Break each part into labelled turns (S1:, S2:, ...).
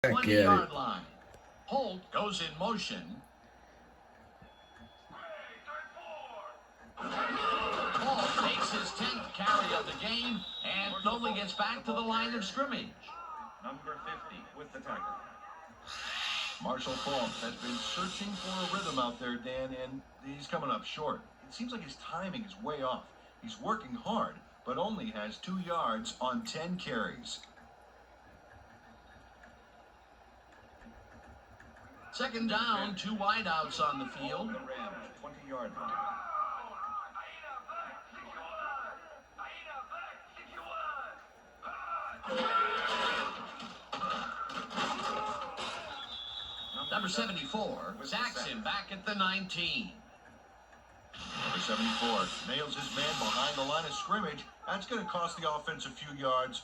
S1: Back at
S2: 20-yard
S1: it.
S2: line. Holt goes in motion. Holt makes his 10th carry of the game and only gets back to the line of scrimmage.
S3: Number 50 with the tackle.
S4: Marshall Falk has been searching for a rhythm out there, Dan, and he's coming up short. It seems like his timing is way off. He's working hard, but only has 2 yards on 10 carries.
S2: Second down, 2 wideouts on the field.
S3: The Rams 20-yard line.
S2: Number 74 sacks him back at the 19.
S4: Number 74 nails his man behind the line of scrimmage. That's going to cost the offense a few yards.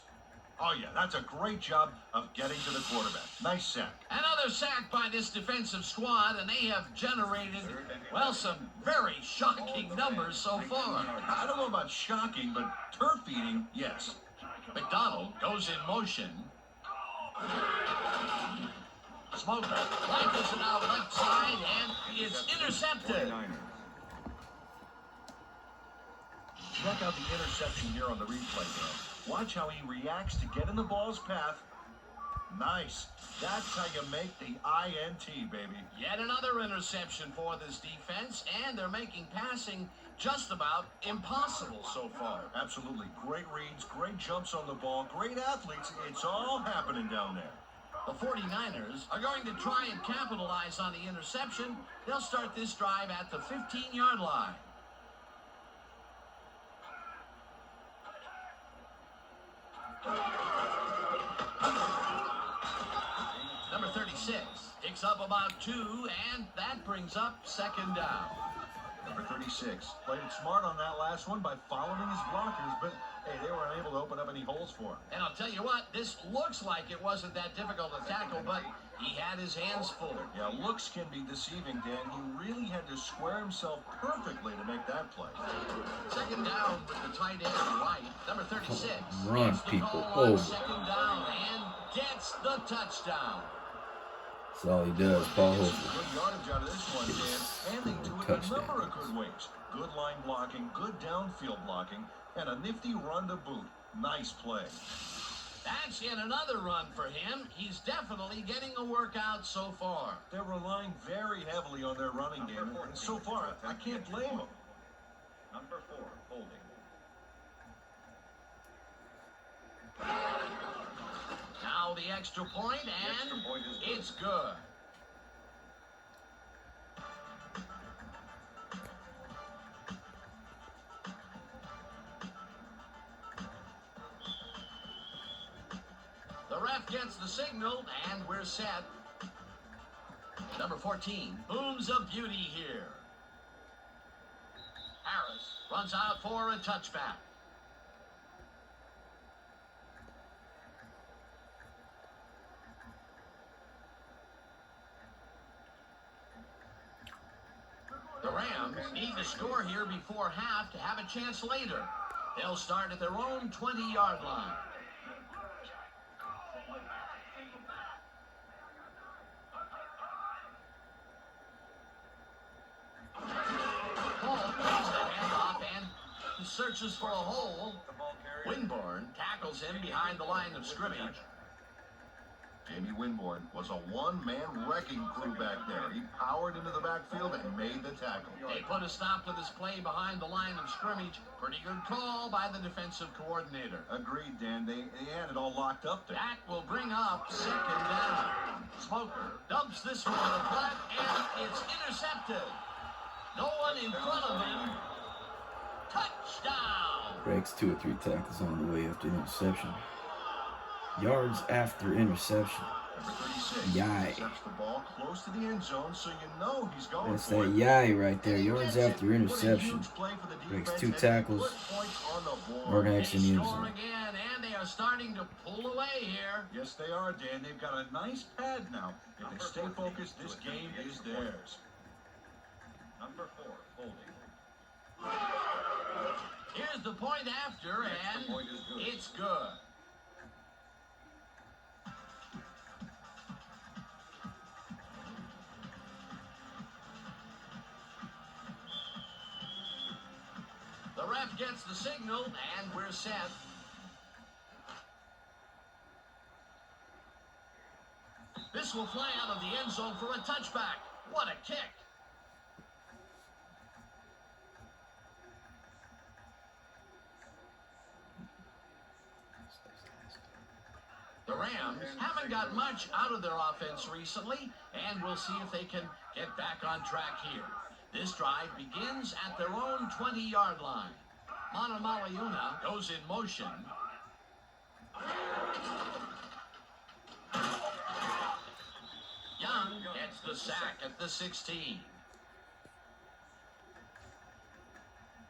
S4: Oh, yeah, that's a great job of getting to the quarterback. Nice sack.
S2: Another sack by this defensive squad, and they have generated, well, some very shocking numbers so far.
S4: I don't know about shocking, but turf eating, yes.
S2: McDonald goes in motion. Smoker flanks it out left side, and it's intercepted.
S4: Check out the interception here on the replay, man. Watch how he reacts to get in the ball's path. Nice. That's how you make the INT, baby.
S2: Yet another interception for this defense, and they're making passing just about impossible so far.
S4: Absolutely. Great reads, great jumps on the ball, great athletes. It's all happening down there.
S2: The 49ers are going to try and capitalize on the interception. They'll start this drive at the 15-yard line. Number 36 picks up about 2, and that brings up second down.
S4: Number 36 played it smart on that last one by following his blockers, but hey, they were unable to open up any holes for him.
S2: And I'll tell you what, this looks like it wasn't that difficult to tackle, but he had his hands full.
S4: Yeah, looks can be deceiving, Dan. He really had to square himself perfectly to make that play.
S2: Second down with the tight end right. Number 36.
S1: Run,
S2: gets the
S1: people.
S2: call on
S1: Oh.
S2: second down and gets the touchdown.
S1: That's all he does, Paul
S4: Gets
S1: Hofer.
S4: some good yardage out of this one, Dan, and they do it a number of good ways. Good line blocking, good downfield blocking, and a nifty run to boot. Nice play.
S2: That's yet another run for him. He's definitely getting a workout so far.
S4: They're relying very heavily on their running game, and so far, I can't blame them.
S3: Number 4 holding.
S2: Now the extra point, and
S3: extra point is good.
S2: it's good. The ref gets the signal, and we're set. Number 14 booms a beauty here. Harris runs out for a touchback. The Rams need to score here before half to have a chance later. They'll start at their own 20-yard line. Paul takes the handoff and searches for a hole.
S3: The ball carrier.
S2: Winborn tackles him behind the line of scrimmage.
S4: Jamie Winborn was a one-man wrecking crew back there. He powered into the backfield and made the tackle.
S2: They put a stop to this play behind the line of scrimmage. Pretty good call by the defensive coordinator.
S4: Agreed, Dan. They had it all locked up there.
S2: That will bring up second down. Smoker dumps this one in the front, and it's intercepted. No one in front of him. Touchdown.
S1: Breaks 2 or 3 tackles on the way after interception. Yards after interception.
S4: Number 36
S1: Yay.
S4: intercepts the ball close to the end zone, so you know he's going
S1: That's
S4: for
S1: that
S4: it.
S1: yay right there.
S4: And he
S1: Yards
S4: gets it.
S1: after
S4: What a
S1: interception.
S4: huge play for the
S1: Breaks
S4: defense,
S1: 2
S4: and they
S1: tackles.
S4: put points on the board.
S1: Mark
S2: They
S1: Hanks in the end
S2: score
S1: zone.
S2: again, and they are starting to pull away here.
S4: Yes, they are, Dan. They've got a nice pad now. If they stay focused, this game is theirs.
S3: Number 4 holding.
S2: Here's the point after, and
S3: point is good.
S2: it's good. ref gets the signal, and we're set. This will fly out of the end zone for a touchback. What a kick. The Rams haven't got much out of their offense recently, and we'll see if they can get back on track here. This drive begins at their own 20-yard line. Manamalayuna goes in motion. Young gets the sack at the 16.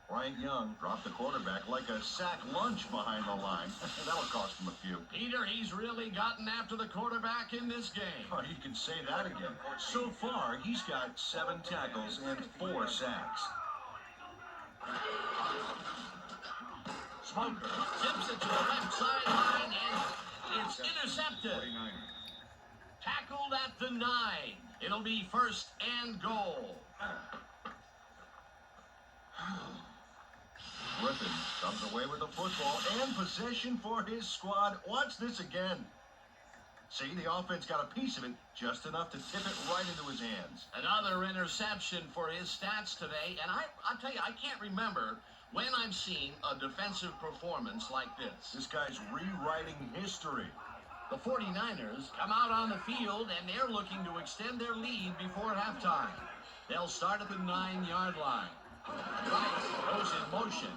S4: Bryant Young dropped the quarterback like a sack lunch behind the line. That'll cost him a few.
S2: Peter, he's really gotten after the quarterback in this game.
S4: Oh, you can say that again. So far, he's got 7 tackles and 4 sacks.
S2: Smoker tips it to the left sideline, and it's intercepted. Tackled at the 9. It'll be 1st and goal.
S4: Griffin comes away with the football and possession for his squad. Watch this again. See, the offense got a piece of it, just enough to tip it right into his hands.
S2: Another interception for his stats today, and I'll tell you, I can't remember when I've seen a defensive performance like this.
S4: This guy's rewriting history.
S2: The 49ers come out on the field, and they're looking to extend their lead before halftime. They'll start at the 9-yard line. Rice goes in motion.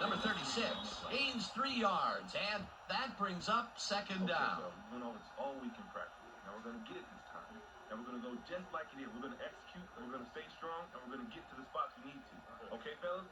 S2: Number 36 gains 3 yards, and that brings up 2nd down.
S5: You know, it's all we can practice. Now we're going to get it this time. And we're going to go just like it is. We're going to execute, and we're going to stay strong, and we're going to get to the spots we need to. Okay, fellas?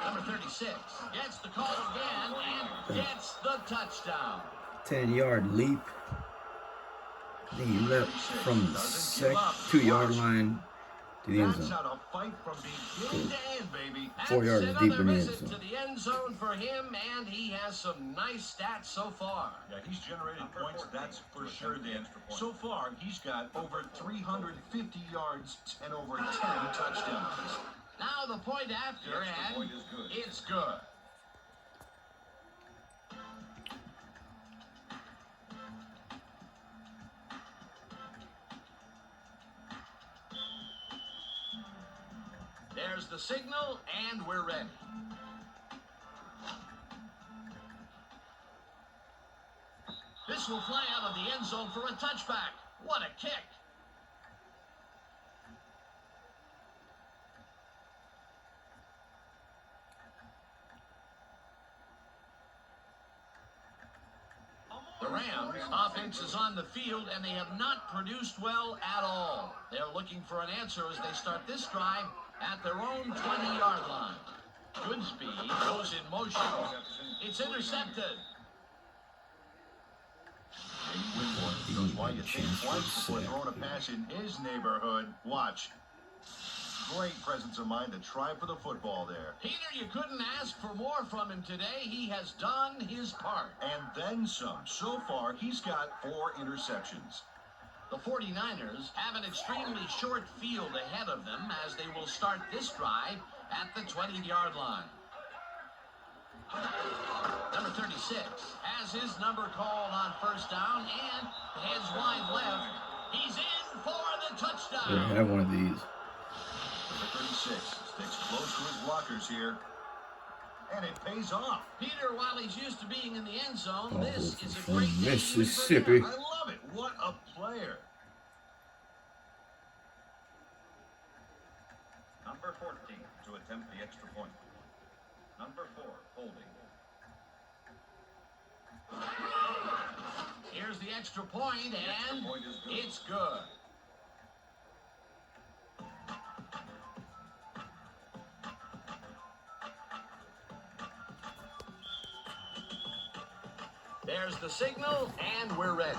S2: Number 36 gets the call again and gets the touchdown.
S1: 10-yard leap. Then he leapt from the 2-yard line to the end
S4: That's
S1: zone.
S4: how to fight from beginning to end, baby.
S1: 4 yards
S2: That's
S1: deep in
S2: another
S1: the end
S2: visit
S1: zone.
S2: to the end zone for him, and he has some nice stats so far.
S4: Yeah, he's generated points, that's for sure, Dan. So far, he's got over 350 yards and over 10 touchdowns.
S2: Now the point after,
S3: The extra
S2: and
S3: point is good.
S2: it's good. There's the signal, and we're ready. This will fly out of the end zone for a touchback. What a kick. The Rams offense is on the field, and they have not produced well at all. They're looking for an answer as they start this drive at their own 20-yard line. Goodspeed goes in motion. It's intercepted.
S4: He goes, why you think twice before throwing a pass in his neighborhood. Watch. Great presence of mind to try for the football there.
S2: Peter, you couldn't ask for more from him today. He has done his part.
S4: And then some. So far, he's got 4 interceptions.
S2: The 49ers have an extremely short field ahead of them as they will start this drive at the 20-yard line. Number 36 has his number called on 1st down and heads wide left. He's in for the touchdown.
S1: Yeah, have one of these.
S4: Number 36 sticks close to his blockers here. And it pays off.
S2: Peter, while he's used to being in the end zone,
S1: Oh,
S2: this
S1: this
S2: is
S1: is
S2: a great
S1: from
S2: day
S1: Mississippi.
S2: for him.
S4: I love it. What a player.
S3: Number 14 to attempt the extra point. Number 4 holding.
S2: Here's the extra point, and
S3: extra point is good.
S2: it's good. There's the signal, and we're ready.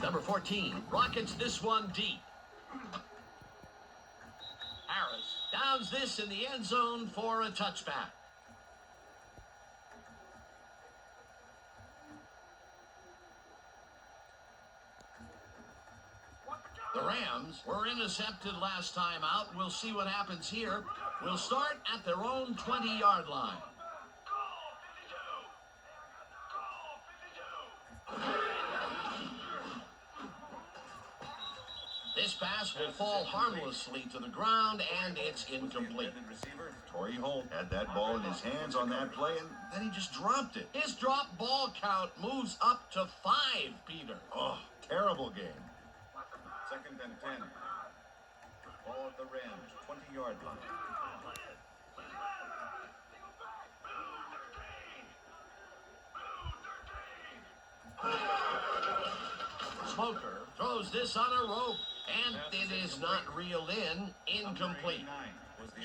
S2: Number 14 rockets this one deep. Harris downs this in the end zone for a touchback. The Rams were intercepted last time out. We'll see what happens here. We'll start at their own 20-yard line. This pass will fall harmlessly to the ground, and it's incomplete.
S4: Torrey Holt had that ball in his hands on that play, and then he just dropped it.
S2: His drop ball count moves up to 5, Peter.
S4: Oh, terrible game.
S3: 2nd and 10. Ball at the Rams, 20-yard line.
S2: Smoker throws this on a rope, and it is not reeled in. Incomplete.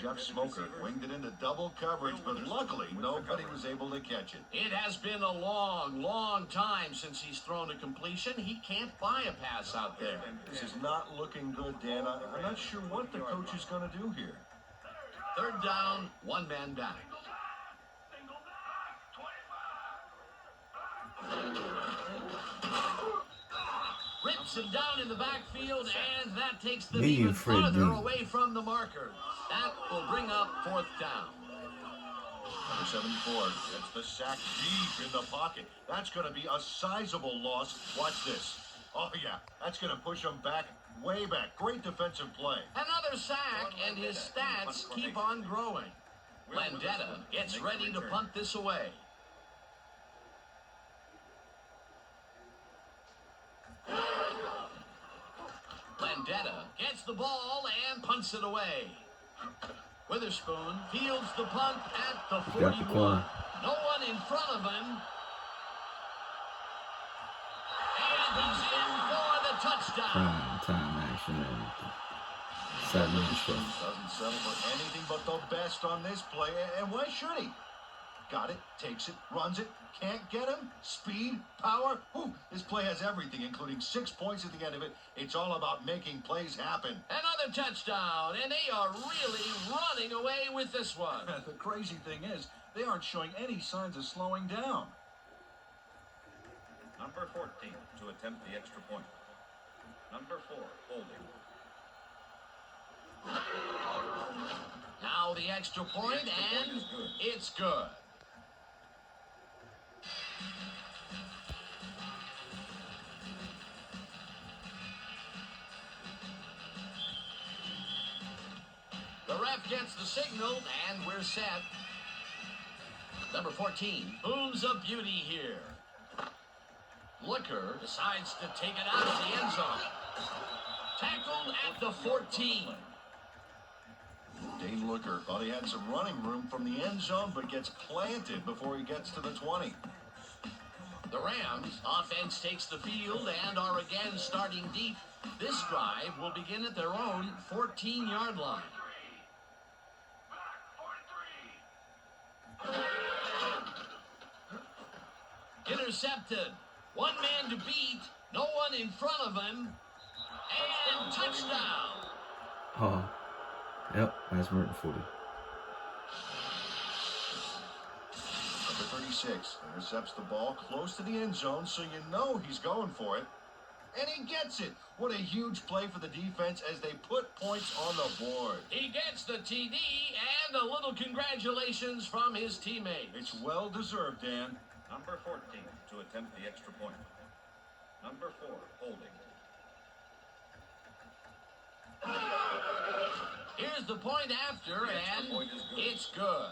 S4: Jeff Smoker winged it into double coverage, but luckily nobody was able to catch it.
S2: It has been a long, long time since he's thrown a completion. He can't buy a pass out there.
S4: This is not looking good, Dan. I'm not sure what the coach is going to do here.
S2: 3rd down, 1 man back. Rips him down in the backfield, and that takes them even farther away from the markers. That will bring up 4th down.
S4: Number 74 gets the sack deep in the pocket. That's going to be a sizable loss. Watch this. Oh, yeah, that's going to push him back, way back. Great defensive play.
S2: Another sack, and his stats keep on growing. Landetta gets ready to punt this away. Landetta gets the ball and punts it away. Witherspoon fields the punt at the 41. No one in front of him. And he's in for the touchdown.
S1: Time action and sideline stuff.
S4: Doesn't settle for anything but the best on this play, and why should he? Got it, takes it, runs it, can't get him, speed, power. Ooh, this play has everything, including 6 points at the end of it. It's all about making plays happen.
S2: Another touchdown, and they are really running away with this one.
S4: The crazy thing is, they aren't showing any signs of slowing down.
S3: Number 14 to attempt the extra point. Number 4, holding.
S2: Now the extra point, and it's good. The ref gets the signal, and we're set. Number 14 booms a beauty here. Looker decides to take it out of the end zone. Tackled at the 14.
S4: Dane Looker thought he had some running room from the end zone, but gets planted before he gets to the 20.
S2: The Rams offense takes the field and are again starting deep. This drive will begin at their own 14-yard line. Intercepted. One man to beat. No one in front of him. And touchdown.
S1: Oh, yep, that's Merton 40.
S4: Number 36 intercepts the ball close to the end zone, so you know he's going for it. And he gets it. What a huge play for the defense as they put points on the board.
S2: He gets the TD and a little congratulations from his teammate.
S4: It's well deserved, Dan.
S3: Number 14 to attempt the extra point. Number 4, holding.
S2: Here's the point after, and it's good.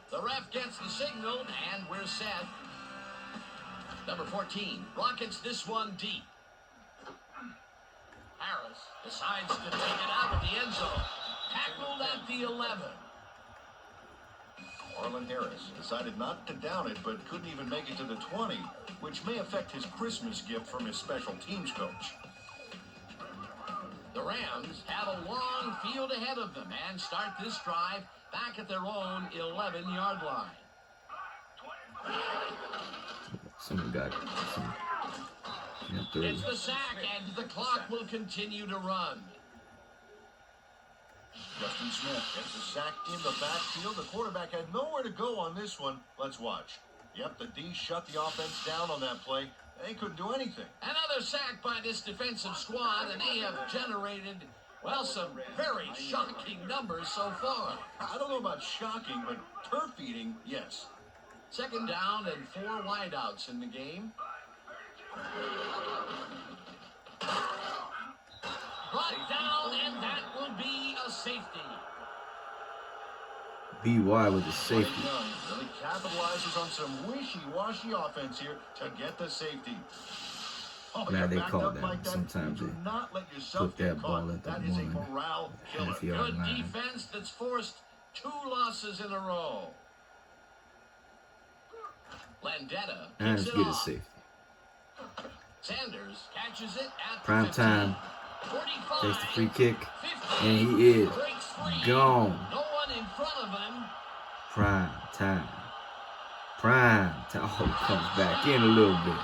S2: The ref gets the signal, and we're set. Number 14 rockets this one deep. Harris decides to take it out of the end zone. Tackled at the 11.
S4: Marlon Harris decided not to down it, but couldn't even make it to the 20, which may affect his Christmas gift from his special teams coach.
S2: The Rams have a long field ahead of them and start this drive back at their own 11-yard line.
S1: Someone got it.
S2: It's the sack, and the clock will continue to run.
S4: Justin Smith gets a sack in the backfield. The quarterback had nowhere to go on this one. Let's watch. Yep, the D shut the offense down on that play. They couldn't do anything.
S2: Another sack by this defensive squad, and they have generated, well, some very shocking numbers so far.
S4: I don't know about shocking, but turf eating, yes.
S2: Second down and 4 wideouts in the game. Brought down, and that will be a safety.
S1: BY with the safety.
S4: Young really capitalizes on some wishy-washy offense here to get the safety. Oh,
S1: Glad they
S4: backed
S1: called
S4: up
S1: that.
S4: like that.
S1: Sometimes
S4: Do
S1: they
S4: not let yourself
S1: put that
S4: get
S1: ball
S4: caught.
S1: at the
S4: That is a
S1: one
S4: morale killer.
S1: half-yard
S2: Good
S1: line.
S2: defense that's forced 2 losses in a row. Landetta
S1: And
S2: kicks
S1: it's
S2: it
S1: get a
S2: off.
S1: safety.
S2: Sanders catches it at the
S1: Prime
S2: 15,
S1: time.
S2: 45,
S1: Takes the free kick.
S2: 50,
S1: And he is
S2: breaks free.
S1: gone.
S2: No one in front of him.
S1: Prime time. Prime time. Oh, he comes back in a little bit.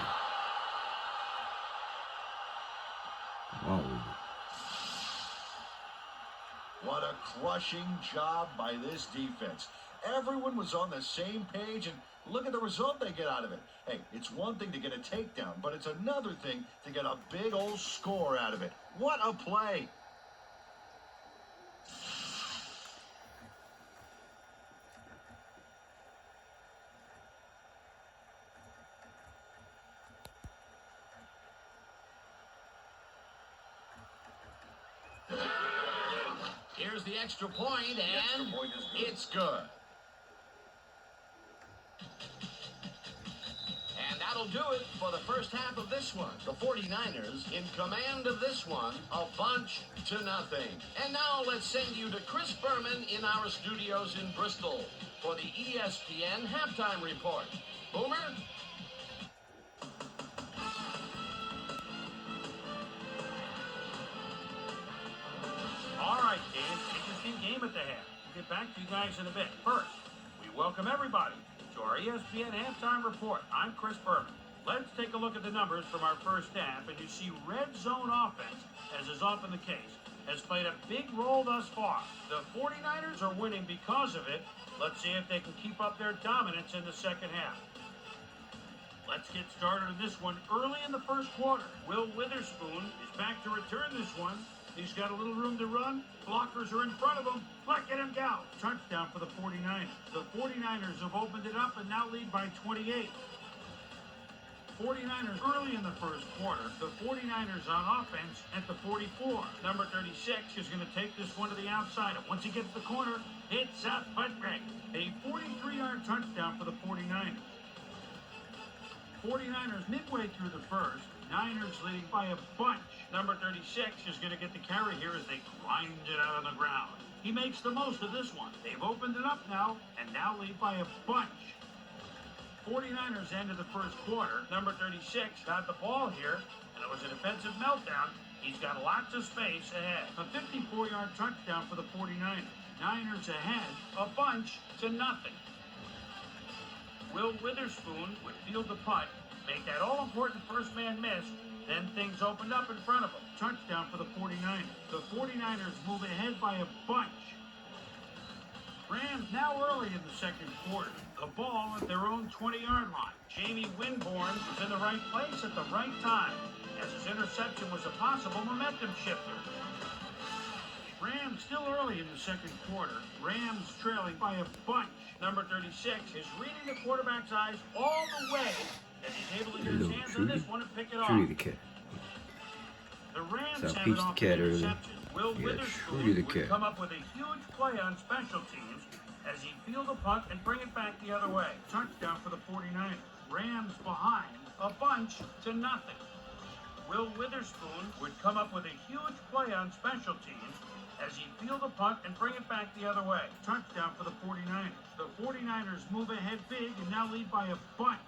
S1: Come on with it.
S4: What a crushing job by this defense. Everyone was on the same page, and look at the result they get out of it. Hey, it's one thing to get a takedown, but it's another thing to get a big old score out of it. What a play!
S2: Here's the extra point, and
S3: extra point is good.
S2: it's good. And that'll do it for the first half of this one. The 49ers in command of this one, a bunch to nothing. And now let's send you to Chris Berman in our studios in Bristol for the ESPN halftime report. Boomer?
S6: All right, Dan, interesting game at the half. We'll get back to you guys in a bit. First, we welcome everybody to our ESPN halftime report. I'm Chris Berman. Let's take a look at the numbers from our first half, and you see red zone offense, as is often the case, has played a big role thus far. The 49ers are winning because of it. Let's see if they can keep up their dominance in the second half. Let's get started in this one early in the first quarter. Will Witherspoon is back to return this one. He's got a little room to run. Blockers are in front of him. Let him go. Touchdown for the 49ers. The 49ers have opened it up and now lead by 28. 49ers early in the first quarter. The 49ers on offense at the 44. Number 36 is going to take this one to the outside. And once he gets the corner, it's a foot race. A 43-yard touchdown for the 49ers. 49ers midway through the first. Niners leading by a bunch. Number 36 is going to get the carry here as they grind it out on the ground. He makes the most of this one. They've opened it up now and now lead by a bunch. 49ers end of the first quarter. Number 36 got the ball here, and it was a defensive meltdown. He's got lots of space ahead. A 54-yard touchdown for the 49ers. Niners ahead, a bunch to nothing. Will Witherspoon would field the punt, make that all-important first man miss, then things opened up in front of him. Touchdown for the 49ers. The 49ers move ahead by a bunch. Rams now early in the second quarter. The ball at their own 20-yard line. Jamie Winborn was in the right place at the right time, as his interception was a possible momentum shifter. Rams still early in the second quarter. Rams trailing by a bunch. Number 36 is reading the quarterback's eyes all the way, as he's able to get his
S1: Hello,
S6: hands on this one and pick it off.
S1: Trudy the cat.
S6: The Rams
S1: So I
S6: have
S1: peached
S6: it
S1: the
S6: off
S1: cat
S6: an
S1: earlier.
S6: interception. Will
S1: Yeah,
S6: Witherspoon
S1: Trudy the
S6: would
S1: cat.
S6: come up with a huge play on special teams as he field a punt and bring it back the other way. Touchdown for the 49ers. Rams behind, a bunch to nothing. Will Witherspoon would come up with a huge play on special teams as he field a punt and bring it back the other way. Touchdown for the 49ers. The 49ers move ahead big and now lead by a bunch.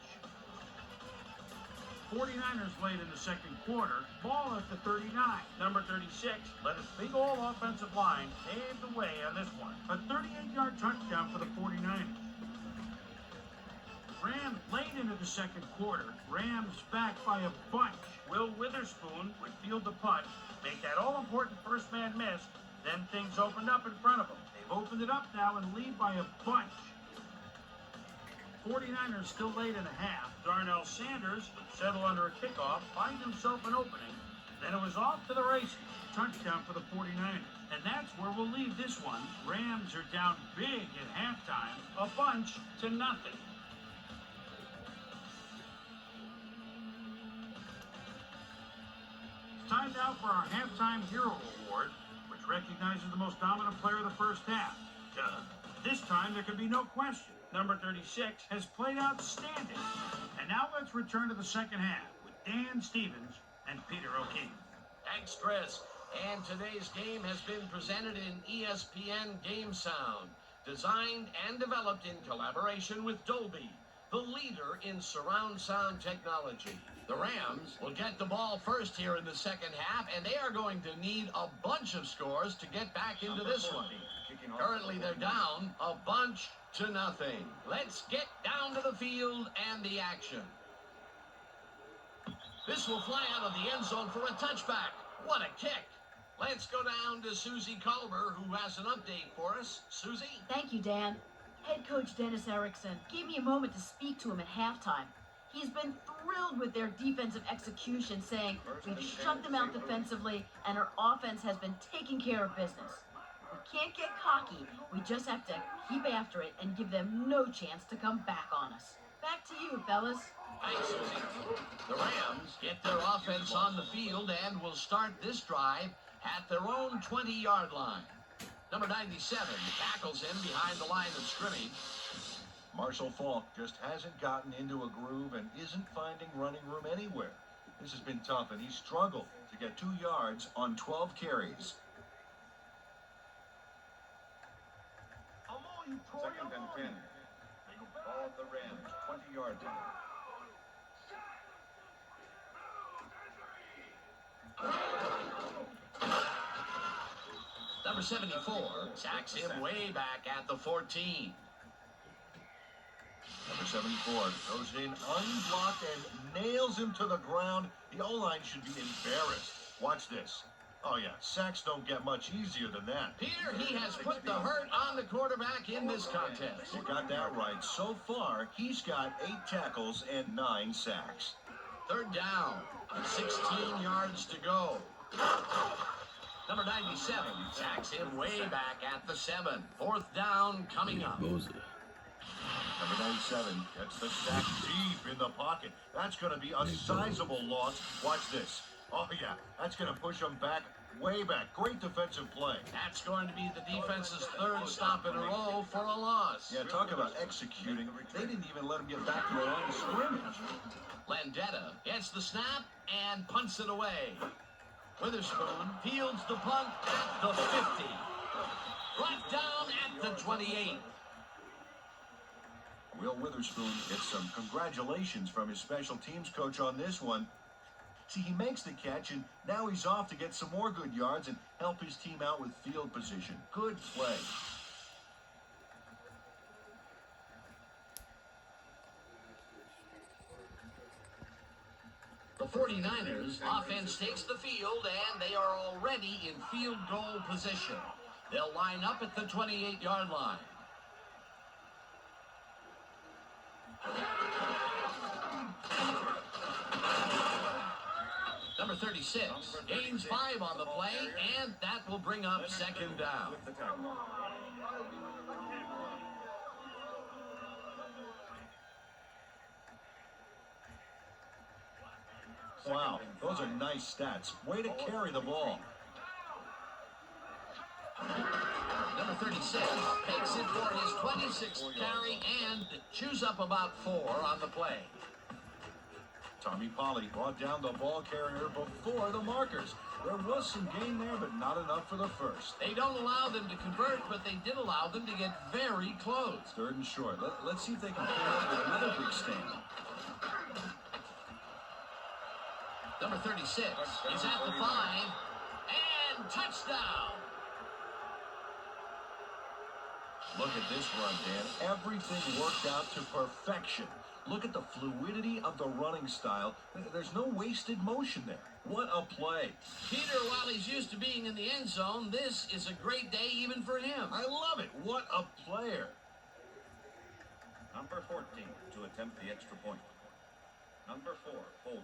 S6: 49ers late in the second quarter. Ball at the 39. Number 36 led his big old offensive line pave the way on this one. A 38-yard touchdown for the 49ers. Rams late into the second quarter. Rams back by a bunch. Will Witherspoon would field the punt, make that all-important first man miss, then things opened up in front of them. They've opened it up now and lead by a bunch. 49ers still late in the half. Darnell Sanders would settle under a kickoff, find himself an opening. Then it was off to the races. Touchdown for the 49ers. And that's where we'll leave this one. Rams are down big at halftime, a bunch to nothing. Time now for our Halftime Hero Award, which recognizes the most dominant player of the first half. This time there can be no question. Number 36 has played outstanding. And now let's return to the second half with Dan Stevens and Peter O'Keefe.
S2: Thanks, Chris. And today's game has been presented in ESPN Game Sound, designed and developed in collaboration with Dolby, the leader in surround sound technology. The Rams will get the ball first here in the second half, and they are going to need a bunch of scores to get back into this one. Currently, they're down a bunch to nothing. Let's get down to the field and the action. This will fly out of the end zone for a touchback. What a kick. Let's go down to Susie Culver, who has an update for us. Susie?
S7: Thank you, Dan. Head coach Dennis Erickson gave me a moment to speak to him at halftime. He's been thrilled with their defensive execution, saying we've shut them out defensively and our offense has been taking care of business. We can't get cocky. We just have to keep after it and give them no chance to come back on us. Back to you, fellas.
S2: Thanks, Susie. The Rams get their offense on the field and will start this drive at their own 20-yard line. Number 97 tackles him behind the line of scrimmage.
S4: Marshall Faulk just hasn't gotten into a groove and isn't finding running room anywhere. This has been tough, and he's struggled to get 2 yards on 12 carries.
S3: Second and 10. Ball at the Rams, 20-yard line.
S2: Number 74 sacks him way back at the 14.
S4: Number 74 goes in unblocked and nails him to the ground. The O-line should be embarrassed. Watch this. Oh, yeah, sacks don't get much easier than that.
S2: Peter, he has put the hurt on the quarterback in this contest.
S4: You got that right. So far, he's got 8 tackles and 9 sacks.
S2: Third down, 16 yards to go. Number 97 sacks him way back at the 7. Fourth down coming up.
S4: Number 97 gets the sack deep in the pocket. That's going to be a sizable loss. Watch this. Oh, yeah, that's going to push him back, way back. Great defensive play.
S2: That's going to be the defense's third stop in a row for a loss.
S4: Yeah, talk about executing. They didn't even let him get back to the line of scrimmage.
S2: Landetta gets the snap and punts it away. Witherspoon fields the punt at the 50. Brought down at the 28.
S4: Will Witherspoon gets some congratulations from his special teams coach on this one. See, he makes the catch, and now he's off to get some more good yards and help his team out with field position. Good play.
S2: The 49ers offense takes the field, and they are already in field goal position. They'll line up at the 28-yard line. Number 36 gains 5 on the play, and that will bring up second down.
S4: Wow, those are nice stats. Way to carry the ball.
S2: Number 36 takes it for his 26th carry and chews up about 4 on the play.
S4: Tommy Polley brought down the ball carrier before the markers. There was some gain there, but not enough for the first.
S2: They don't allow them to convert, but they did allow them to get very close.
S4: Third and short. Let's see if they can pull up with another big stand.
S2: Number 36 is at the 5, and touchdown.
S4: Look at this run, Dan. Everything worked out to perfection. Look at the fluidity of the running style. There's no wasted motion there. What a play.
S2: Peter, while he's used to being in the end zone, this is a great day even for him.
S4: I love it. What a player.
S3: Number 14 to attempt the extra point. Number 4 holding.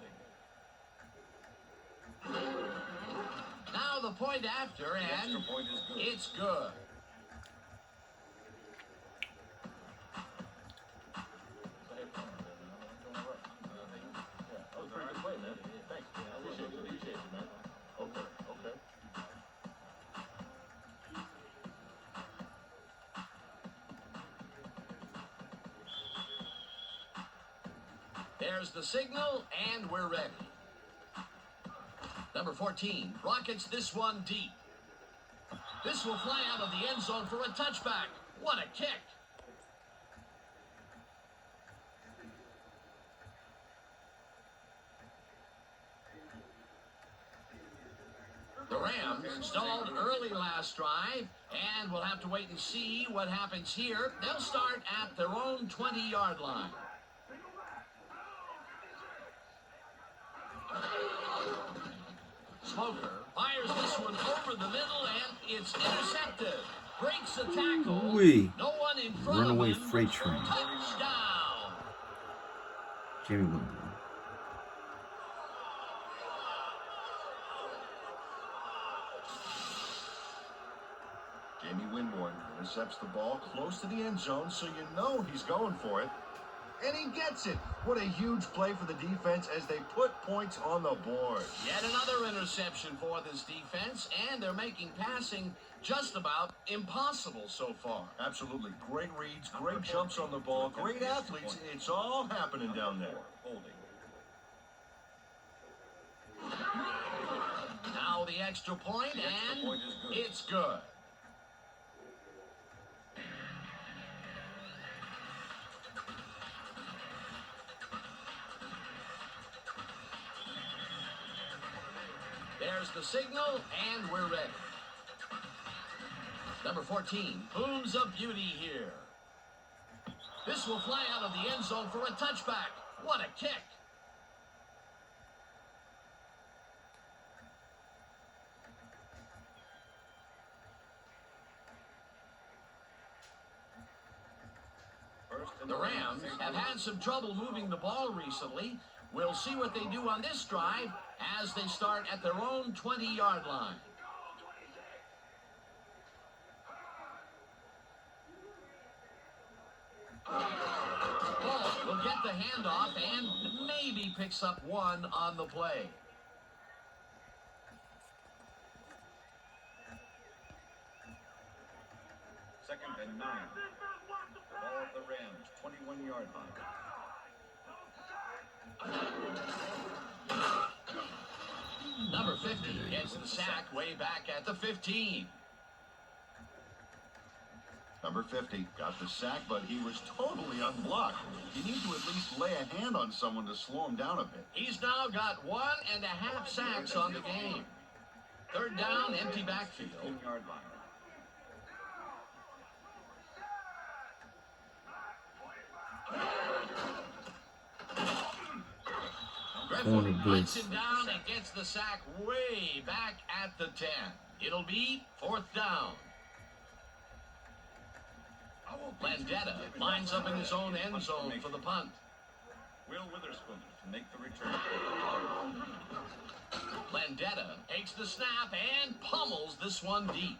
S2: Now the point after,
S3: The
S2: and
S3: extra point is good.
S2: it's good.
S5: That was a pretty good play, man. Thanks. Appreciate you, man. Okay.
S2: There's the signal, and we're ready. Number 14 rockets this one deep. This will fly out of the end zone for a touchback. What a kick. The Rams stalled early last drive, and we'll have to wait and see what happens here. They'll start at their own 20-yard line. Smoker fires this one over the middle, and it's intercepted. Breaks the tackle.
S1: Ooh-wee.
S2: No one in front
S1: Runaway
S2: of him.
S1: freight train.
S2: Touchdown.
S1: Jamie Winmore.
S4: Jamie Winborn intercepts the ball close to the end zone, so you know he's going for it. And he gets it. What a huge play for the defense as they put points on the board.
S2: Yet another interception for this defense, and they're making passing just about impossible so far.
S4: Absolutely. Great reads, great jumps on the ball, great athletes. It's all happening down there.
S3: Holding.
S2: Now the extra point,
S3: The extra
S2: and
S3: point is good.
S2: it's good. There's the signal, and we're ready. Number 14 booms a beauty here. This will fly out of the end zone for a touchback. What a kick.
S3: First and
S2: The Rams have had some trouble moving the ball recently. We'll see what they do on this drive as they start at their own 20-yard line. Ball will get the handoff and maybe picks up one on the play.
S3: Second and 9. Ball at the Rams, 21-yard line.
S2: Number 50 gets the sack way back at the 15.
S4: Number 50 got the sack, but he was totally unblocked. You need to at least lay a hand on someone to slow him down a bit.
S2: He's now got 1.5 sacks on the game. Third down, empty backfield.
S3: 15-yard line.
S1: Corner
S2: Griffin
S1: blitz.
S2: puts him down and gets the sack way back at the 10. It'll be fourth down. Landetta lines up in his own end zone for the punt.
S3: Will Witherspoon to make the return.
S2: Landetta takes the snap and pummels this one deep.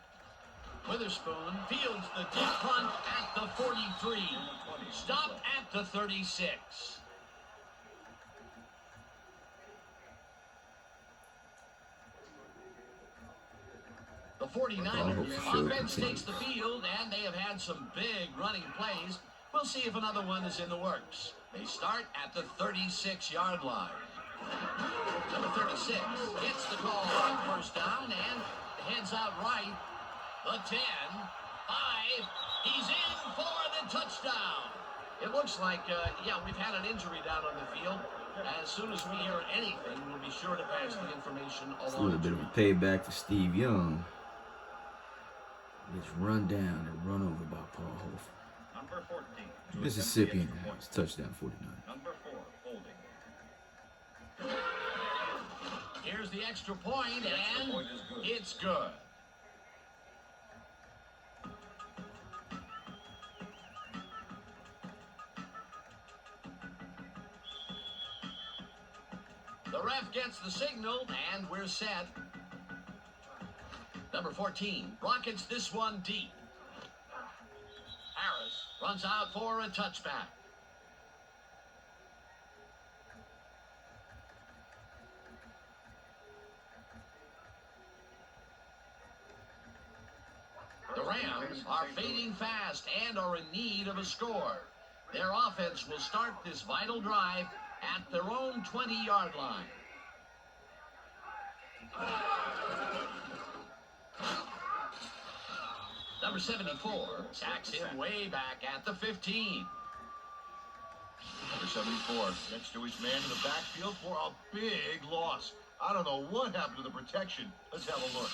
S2: Witherspoon fields the deep punt at the 43. Stopped at the 36. The 49ers offense takes the field, and they have had some big running plays. We'll see if another one is in the works. They start at the 36-yard line. Number 36 gets the call on first down and heads out right. The 10, 5, he's in for the touchdown. It looks like, we've had an injury down on the field. As soon as we hear anything, we'll be sure to pass the information
S1: It's a
S2: along.
S1: little bit of a payback for Steve Young. Gets run down and run over by Paul Hofer.
S3: Number 14. to
S1: Mississippi in
S3: attempt
S1: the
S3: the
S1: house.
S3: extra point.
S1: Touchdown 49.
S3: Number 4, holding.
S2: Here's the extra point,
S3: The extra
S2: and
S3: point is good.
S2: it's good. The ref gets the signal, and we're set. Number 14 rockets this one deep. Harris runs out for a touchback. The Rams are fading fast and are in need of a score. Their offense will start this vital drive at their own 20-yard line. Number 74 sacks him way back at the 15.
S4: Number 74 gets to his man in the backfield for a big loss. I don't know what happened to the protection. Let's have a look.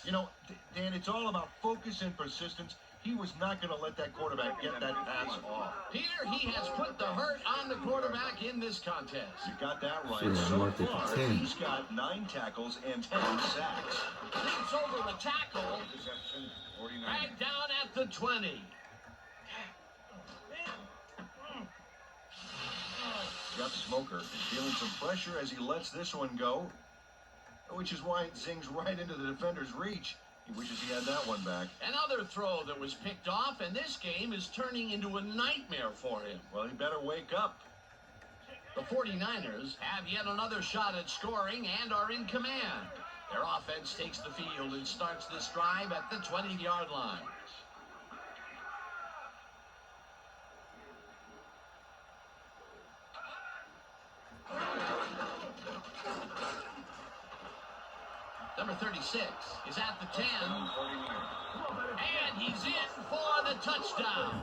S4: You know, Dan, it's all about focus and persistence. He was not going to let that quarterback get that pass off.
S2: Peter, he has put the hurt on the quarterback in this contest.
S4: You got that right.
S1: Should've
S4: So
S1: marked it to
S4: far,
S1: 10.
S4: he's got 9 tackles and 10 sacks.
S2: Leaps over the tackle,
S3: Interception, 49.
S2: back down at the 20.
S4: Jeff Smoker feeling some pressure as he lets this one go, which is why it zings right into the defender's reach. He wishes he had that one back.
S2: Another throw that was picked off, and this game is turning into a nightmare for him.
S4: Well, he better wake up.
S2: The 49ers have yet another shot at scoring and are in command. Their offense takes the field and starts this drive at the 20-yard line. Number 36 is at the 10, and he's in for the touchdown.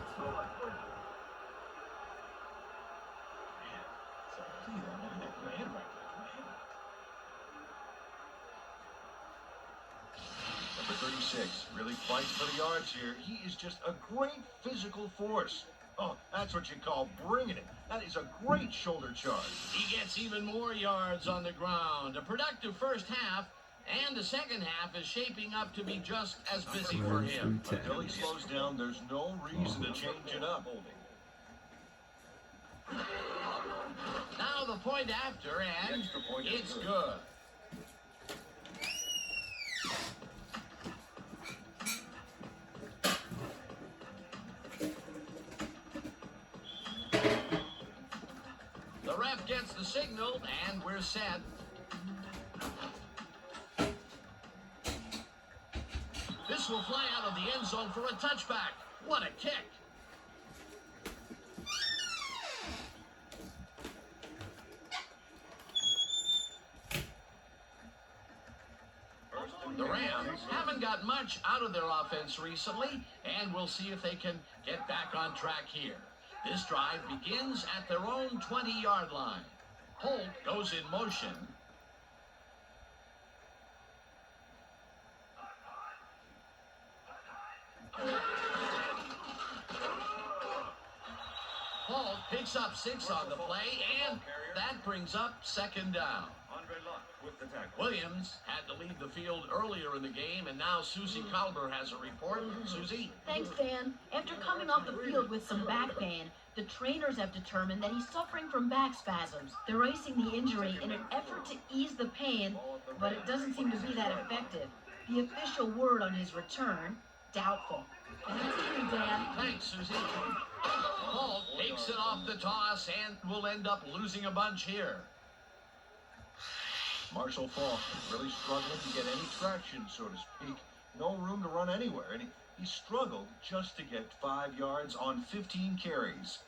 S4: Number 36 really fights for the yards here. He is just a great physical force. Oh, that's what you call bringing it. That is a great shoulder charge.
S2: He gets even more yards on the ground. A productive first half, and the second half is shaping up to be just as busy for him.
S4: Until he slows down, there's no reason to change it up.
S2: Now the point after, and it's good. The ref gets the signal, and we're set. This will fly out of the end zone for a touchback. What a kick. The Rams haven't got much out of their offense recently, and we'll see if they can get back on track here. This drive begins at their own 20-yard line. Holt goes in motion. Holt picks up 6 on the play, and that brings up second down.
S3: Andre Luck with the tackle.
S2: Williams had to leave the field earlier in the game, and now Susie Colber has a report. Susie?
S7: Thanks, Dan. After coming off the field with some back pain, the trainers have determined that he's suffering from back spasms. They're icing the injury in an effort to ease the pain, but it doesn't seem to be that effective. The official word on his return, doubtful. Back to you, Dan.
S2: Thanks, Susie. Holt takes it off the toss and will end up losing a bunch here.
S4: Marshall Falk really struggling to get any traction, so to speak. No room to run anywhere, and he struggled just to get 5 yards on 15 carries.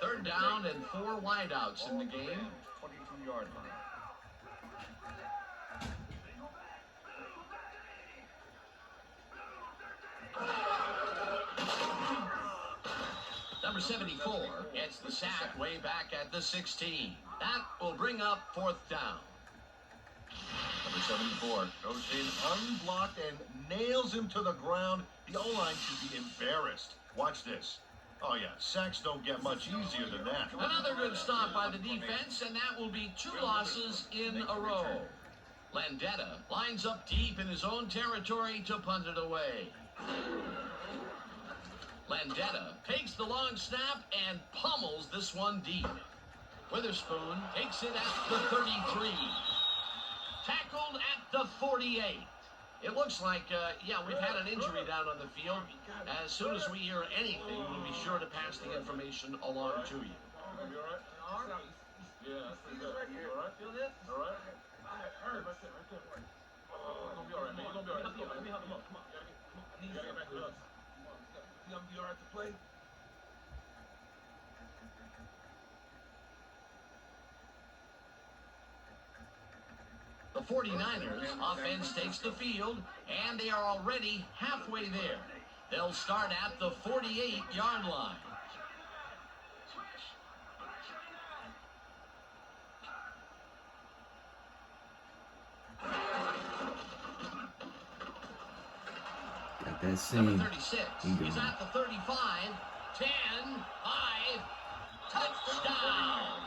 S2: Third down and 4 wideouts in the game.
S3: 22-yard line.
S2: Number 74 gets the sack way back at the 16. That will bring up 4th down.
S4: Number 74 goes in unblocked and nails him to the ground. The O-line should be embarrassed. Watch this. Oh, yeah, sacks don't get much easier than that.
S2: Another good stop by the defense, and that will be 2 losses in a row. Landetta lines up deep in his own territory to punt it away. Landetta takes the long snap and pummels this one deep. Witherspoon takes it at the 33. Tackled at the 48. It looks like, we've had an injury down on the field. As soon as we hear anything, we'll be sure to pass the information along to you.
S5: You all right? Yeah, that's pretty good. You all right? Feel this? All right? Hurt. Right there. You're gonna be all right, man. You're gonna be all right. Let me help him up. Come on. You gotta get back to us. Come on. You gonna be all right to play?
S2: The 49ers offense takes the field, and they are already halfway there. They'll start at the 48-yard line.
S1: Got that
S2: Number
S1: scene.
S2: 36 is at the 35, 10, 5, touchdown.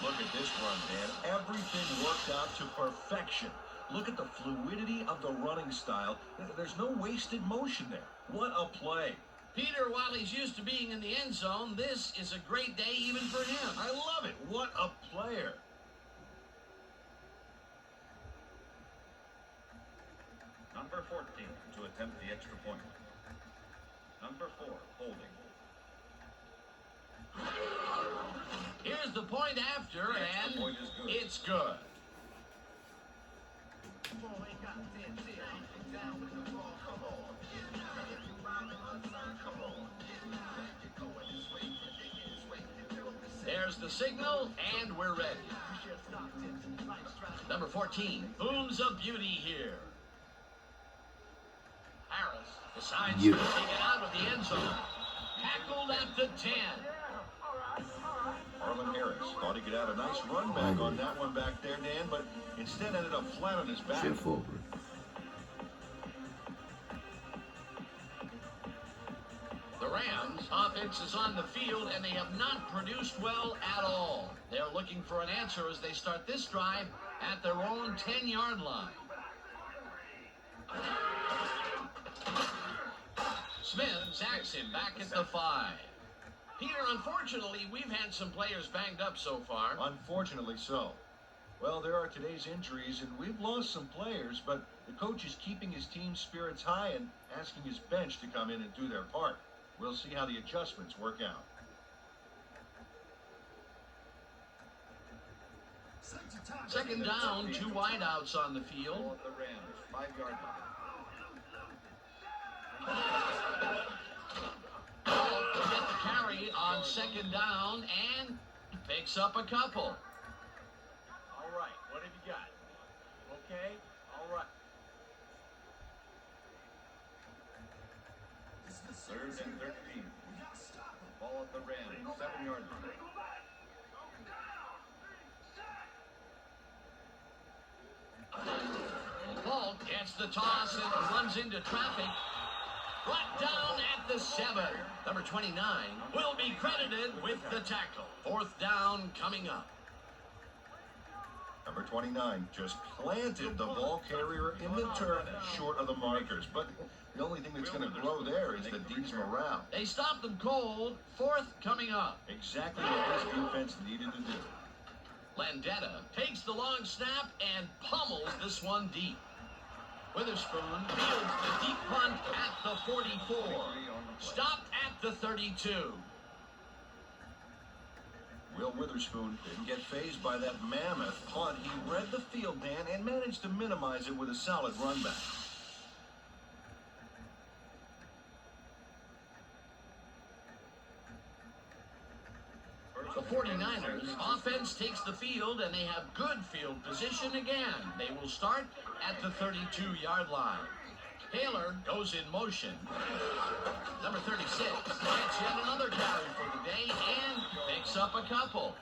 S4: Look at this run, Dan. Everything worked out to perfection. Look at the fluidity of the running style. There's no wasted motion there. What a play.
S2: Peter, while he's used to being in the end zone, this is a great day even for him.
S4: I love it. What a player.
S3: Number 14 to attempt the extra point. Number 4 holding.
S2: Here's the point after, and
S3: point is good.
S2: it's good. There's the signal, and we're ready. Number 14 booms a beauty here. Harris decides to take it out of the end zone. Tackled at the 10.
S4: Marlon Harris thought he could add a nice run back on that one back there, Dan, but instead ended up flat on his back.
S1: Shift over.
S2: The Rams offense is on the field, and they have not produced well at all. They're looking for an answer as they start this drive at their own 10-yard line. Smith sacks him back at the 5. Peter, unfortunately, we've had some players banged up so far.
S4: Unfortunately so. Well, there are today's injuries, and we've lost some players, but the coach is keeping his team's spirits high and asking his bench to come in and do their part. We'll see how the adjustments work out.
S2: Second down, 2 wideouts on the field.
S3: Ball at the Rams, 5-yard line.
S2: Ball will get the carry on second down and picks up a couple.
S5: All right. What have you got? Okay. All right.
S3: 3rd and 13. Ball at the Rams, 7-yard line.
S2: Ball gets the toss and runs into traffic. Brought down at the 7. Number 29 will be credited with the tackle. 4th down coming up.
S4: Number 29 just planted the ball carrier in the turf short of the markers. But the only thing that's going to grow there is the D's morale.
S2: They stopped them cold. 4th coming up.
S4: Exactly what this defense needed to do.
S2: Landetta takes the long snap and pummels this one deep. Witherspoon fields the deep punt at the 44. Stopped at the 32.
S4: Will Witherspoon didn't get fazed by that mammoth punt. He read the field, Dan, and managed to minimize it with a solid run back.
S2: The 49ers offense takes the field, and they have good field position again. They will start at the 32-yard line. Taylor goes in motion. Number 36 gets yet another carry for the day and picks up a couple.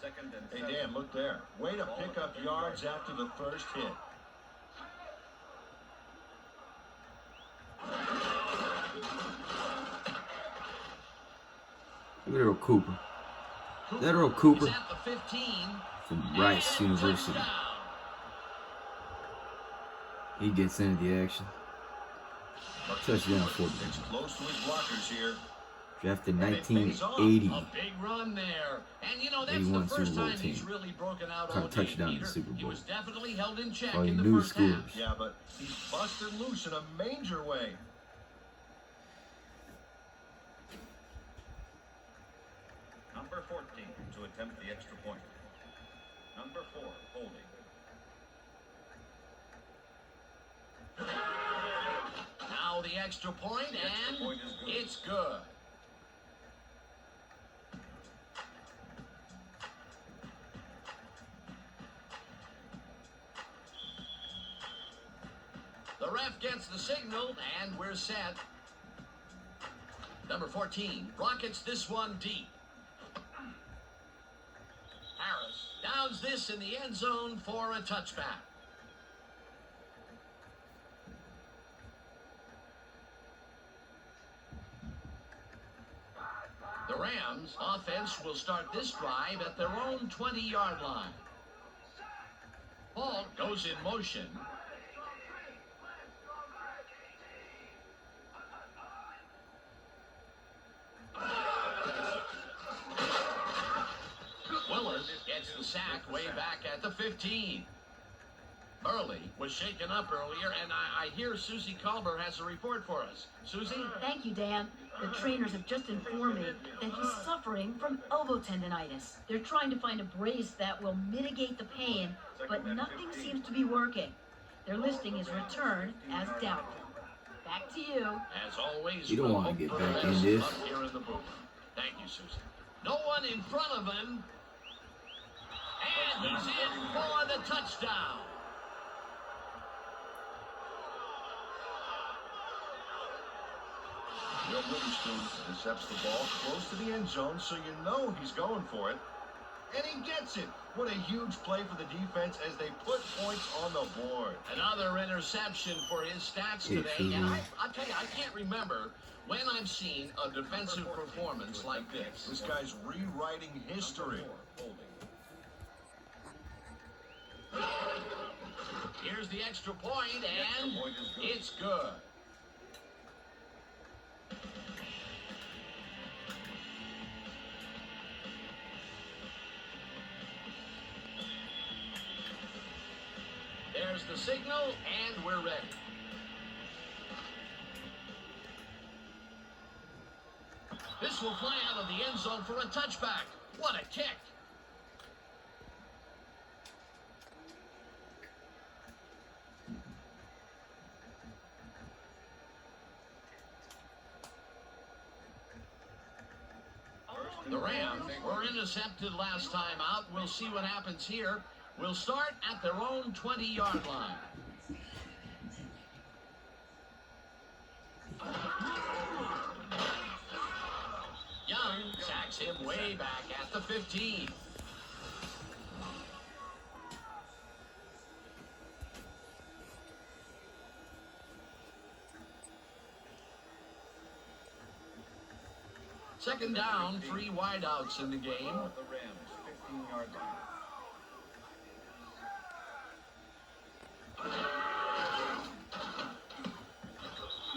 S3: Second and
S4: Hey,
S3: 7.
S4: Dan, look there. Way to pick up yards after the first hit.
S1: Little Cooper. Little Cooper
S2: He's at the 15
S1: from Rice
S2: and
S1: University.
S2: touchdown.
S1: He gets into the action. Touchdown for
S4: It's
S1: them.
S4: close to his blockers here.
S1: Drafted
S4: And it pays off.
S1: 1980.
S2: A big run there. And you know, that's the
S1: 81
S2: first
S1: Super Bowl
S2: time he's
S1: team.
S2: really broken out
S1: Caught a
S2: all game,
S1: touchdown in the
S2: Peter.
S1: Super
S2: He
S1: Bowl.
S2: was definitely held in check
S1: All
S2: in
S1: you
S2: the
S1: new
S2: first half.
S1: schools.
S4: Yeah, but he's busted loose in a major way.
S3: Number 14 to attempt the extra point. Number 4 holding.
S2: Now the extra point,
S3: The extra
S2: and
S3: point is good.
S2: it's good. The ref gets the signal, and we're set. Number 14 rockets this one deep. Harris downs this in the end zone for a touchback. The Rams offense will start this drive at their own 20-yard line. Ball goes in motion. Willis gets the sack way back at the 15. Early was shaken up earlier, and I hear Susie Culber has a report for us. Susie?
S7: Thank you, Dan. The trainers have just informed me that he's suffering from elbow tendonitis. They're trying to find a brace that will mitigate the pain, but nothing seems to be working. They're listing his return as doubtful. Back to you.
S2: As always,
S1: You don't
S2: we'll
S1: want to
S2: hope
S1: get
S2: for
S1: back
S2: the
S1: in
S2: best
S1: this.
S2: up here in the booth. Thank you, Susie. No one in front of him. And he's in for the touchdown.
S4: Will Witherspoon intercepts the ball close to the end zone, so you know he's going for it. And he gets it. What a huge play for the defense as they put points on the board.
S2: Another interception for his stats
S1: Hey,
S2: today.
S1: Susie.
S2: And I'll tell you, I can't remember when I've seen a defensive performance like this.
S4: This guy's rewriting history.
S2: Here's the extra point, and it's good. There's the signal, and we're ready. This will fly out of the end zone for a touchback. What a kick. The Rams were intercepted last time out. We'll see what happens here. We'll start at their own 20-yard line. Young sacks him way back at the 15. Second down, 3 wideouts in the game.
S3: Ball at the Rams, 15-yard line.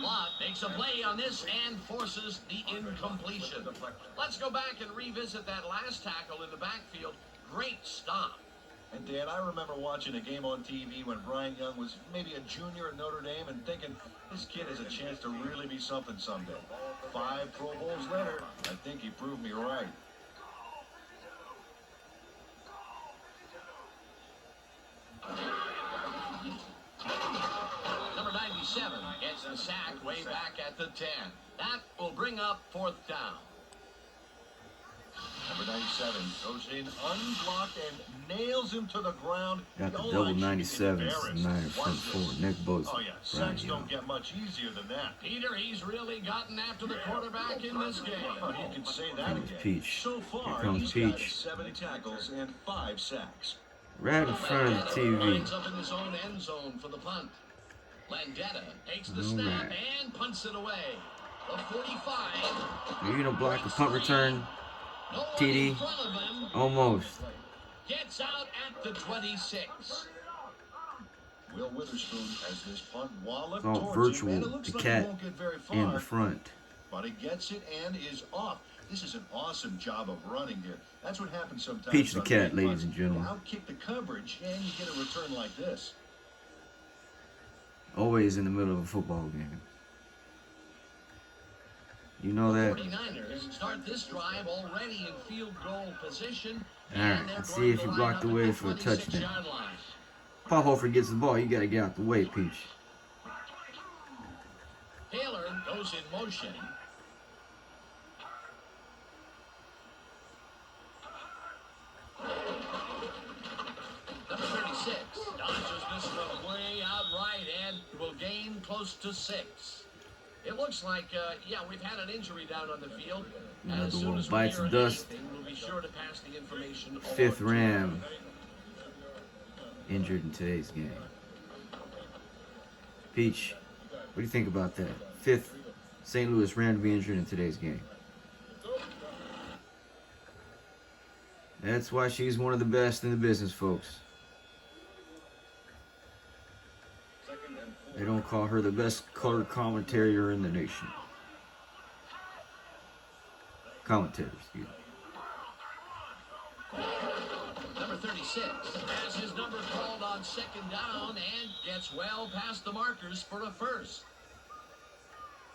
S2: Lott makes a play on this and forces the incompletion. Let's go back and revisit that last tackle in the backfield. Great stop.
S4: And Dan, I remember watching a game on TV when Brian Young was maybe a junior at Notre Dame and thinking, this kid has a chance to really be something someday. 5 Pro Bowls later, I think he proved me right.
S2: Number 97 gets the sack way back at at the 10. That will bring up 4th down.
S4: Number 97 goes in unblocked and nails him to the ground.
S1: Got the
S4: O-line
S1: double
S4: should be
S1: 97s,
S4: embarrassed.
S1: Niners front
S4: Watch
S1: four,
S4: this.
S1: Nick Bosa.
S4: Oh yeah, sacks don't get much easier than that.
S2: Peter, he's really gotten after the quarterback in this game.
S4: Oh, you can say that again.
S1: Peach.
S4: So far,
S1: Here comes
S4: he's got
S1: Peach.
S4: 7 tackles and 5 sacks.
S1: Right in front of the TV.
S2: Lines up in his own end zone for the punt. Landetta takes the snap
S1: Alright.
S2: and punts it away. The 45.
S1: Are you gonna block the punt return?
S2: No one
S1: TD.
S2: in front of him.
S1: Almost.
S2: Gets out at the 26.
S4: Will Witherspoon has this punt walloped
S1: It's all
S4: towards him, and
S1: virtual.
S4: it looks
S1: The
S4: like
S1: cat
S4: he won't get very far,
S1: in the front.
S4: but he gets it and is off. This is an awesome job of running here. That's what happens sometimes.
S1: Peach the
S4: on
S1: cat,
S4: big
S1: ladies
S4: punts.
S1: and gentlemen.
S4: You outkick the coverage and you get a return like this.
S1: Always in the middle of a football game. You know that?
S2: 49ers start this drive already in field goal position.
S1: Alright,
S2: and they're
S1: let's
S2: going
S1: see if
S2: to
S1: you
S2: line
S1: blocked
S2: up
S1: the
S2: at
S1: way
S2: the
S1: for a
S2: 26
S1: touchdown.
S2: yard line.
S1: Paul Hofer gets the ball, you gotta get out the way, Peach.
S2: Taylor goes in motion. Number 36 dodges this one way out right and will gain close to 6. It looks like, yeah, we've had an injury down on the field.
S1: Another
S2: As soon
S1: one
S2: as we
S1: bites
S2: hear
S1: the dust.
S2: anything, we'll be sure to pass the information along
S1: Fifth
S2: to
S1: Ram injured in today's game. Peach, what do you think about that? Fifth St. Louis Ram to be injured in today's game. That's why she's one of the best in the business, folks.
S3: Second and 4.
S1: They don't call her the best color commentator in the nation. Commentator, excuse me.
S2: Number 36 has his number called on 2nd down and gets well past the markers for a first.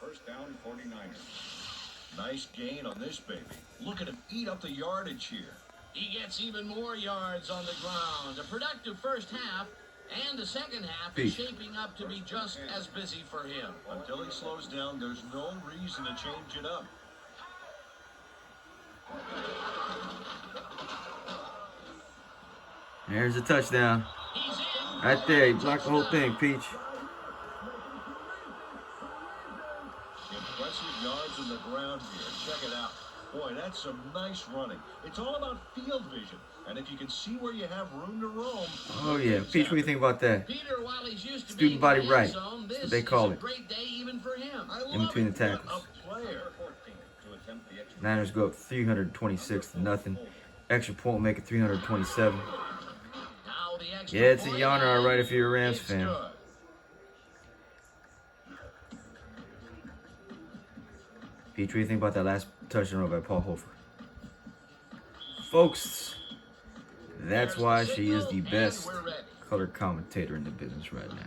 S3: First down, 49ers.
S4: Nice gain on this baby. Look at him eat up the yardage here.
S2: He gets even more yards on the ground. A productive first half, and the second half is
S1: Peace.
S2: shaping up to be just as busy for him.
S4: Until he slows down, there's no reason to change it up.
S1: There's a touchdown.
S2: He's in.
S1: Right there, he blocked the whole thing, Peach.
S4: Impressive yards on the ground here. Check it out. Boy, that's some nice running. It's all about field vision. And if you can see where you have room to roam.
S1: Oh yeah, Peach, what do you think about that?
S2: Peter, while he's used to
S1: Student
S2: being
S1: body
S2: in the
S1: right.
S2: end zone,
S1: That's
S2: this
S1: what they call
S2: is a
S1: it.
S2: great day even for him.
S4: I
S1: In
S4: love
S1: between
S4: it.
S1: the tackles.
S4: What a player.
S3: 14 to attempt the extra.
S1: Niners go up 326 to nothing. Extra point will make it 327.
S2: Now the extra
S1: Yeah, it's a
S2: point,
S1: yawner, all right, if you're a Rams
S2: it's
S1: fan.
S2: good.
S1: Peach, what do you think about that last touchdown by Paul Hofer? Folks, that's why she is the best color commentator in the business right now.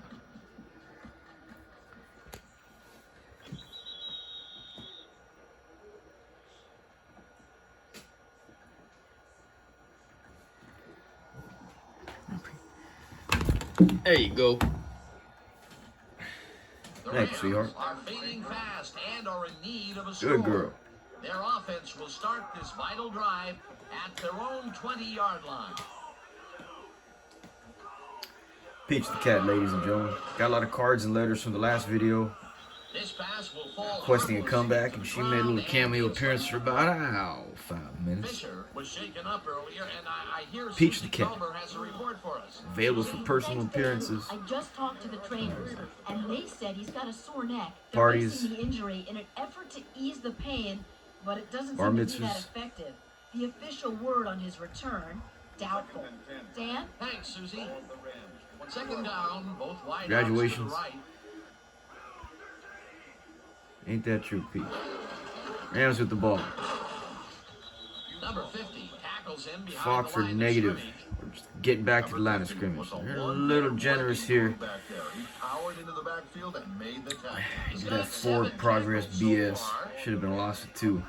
S1: There you go.
S2: The
S1: Thanks,
S2: Rams
S1: sweetheart.
S2: are fading fast and are in need of a score.
S1: Good girl.
S2: Their offense will start this vital drive at their own 20-yard line.
S1: Peach the cat, ladies and gentlemen. Got a lot of cards and letters from the last video
S2: This pass will fall
S1: requesting a
S2: harmless
S1: comeback,
S2: to
S1: and
S2: the
S1: she made a little
S2: ground,
S1: cameo
S2: and
S1: appearance for about 5 minutes.
S2: Fisher was shaken up earlier, and I hear
S1: Peach
S2: Susie
S1: the cat.
S2: Culver has a report for us.
S1: Available for personal
S7: Thanks, Dan.
S1: appearances,
S7: I just talked to the trainers, and they said he's got a sore neck. They're
S1: Parties.
S7: fixing the injury in an effort to ease the pain, but it doesn't
S1: Bar
S7: seem to be that
S1: mitzvahs.
S7: effective. The official word on his return, doubtful. Dan?
S2: Thanks, Susie.
S3: Ball of the Rams. 20
S2: 2nd down, both wide
S1: Congratulations.
S2: to the right.
S1: ain't that true, Peach? Rams with the ball.
S2: Number 50 tackles him behind
S1: Fought
S2: the
S1: for
S2: line of
S1: negative.
S2: scrimmage.
S1: We're just getting back to the line of scrimmage. They're a little generous here.
S4: Back there. He powered into the backfield and made the tackle.
S1: That forward progress BS should have been lost at 2.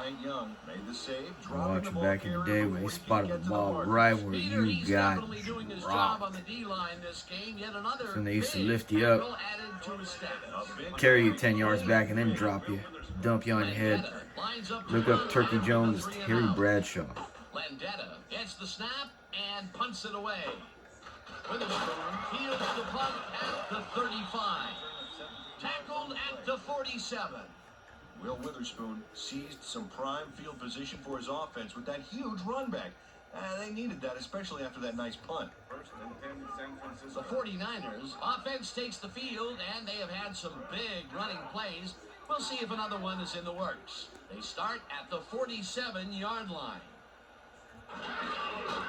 S4: Bryant Young made the save,
S1: I
S4: dropping
S1: watched
S4: the
S1: it
S4: ball
S1: back in the
S4: carrier
S1: day when he
S4: before he
S1: spotted
S4: could
S1: the
S4: get to
S1: ball
S4: mark.
S1: right where
S2: Peter,
S1: you
S2: he's
S1: got
S2: definitely doing his job on
S1: dropped.
S2: the D-line this game. Yet another
S1: That's when they used to
S2: big
S1: lift you up,
S2: tackle added to his stats.
S1: carry you 10 yards back, and then drop you, dump you on your head.
S2: Landetta lines up to
S1: Look up
S2: punt
S1: Turkey
S2: after
S1: Jones,
S2: the 3 and
S1: Terry
S2: out.
S1: Bradshaw.
S2: Landetta gets the snap and punts it away. Witherspoon fields the punt at the 35. Tackled at the 47.
S4: Will Witherspoon seized some prime field position for his offense with that huge run back. They needed that, especially after that nice punt.
S3: First and 10, San Francisco.
S2: The 49ers offense takes the field, and they have had some big running plays. We'll see if another one is in the works. They start at the 47-yard line.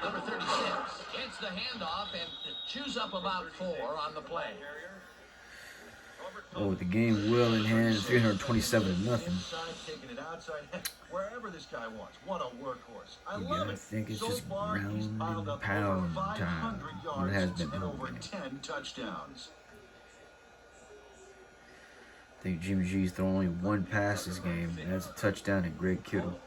S2: Number 36 gets the handoff and chews up about 4 on the play.
S1: Oh, with the game well in hand, 327 to nothing.
S4: Inside, taking it outside, wherever this guy wants. What a workhorse. I
S1: Yeah,
S4: love
S1: I
S4: it.
S1: think it's
S4: So
S1: just
S4: far, he's
S1: ground
S4: piled
S1: and
S4: up
S1: pound
S4: over 500
S1: time.
S4: yards
S1: It has been
S4: and
S1: all
S4: over
S1: game.
S4: 10 touchdowns.
S1: I think Jimmy G's thrown only one pass this game, and that's a touchdown to Greg Kittle.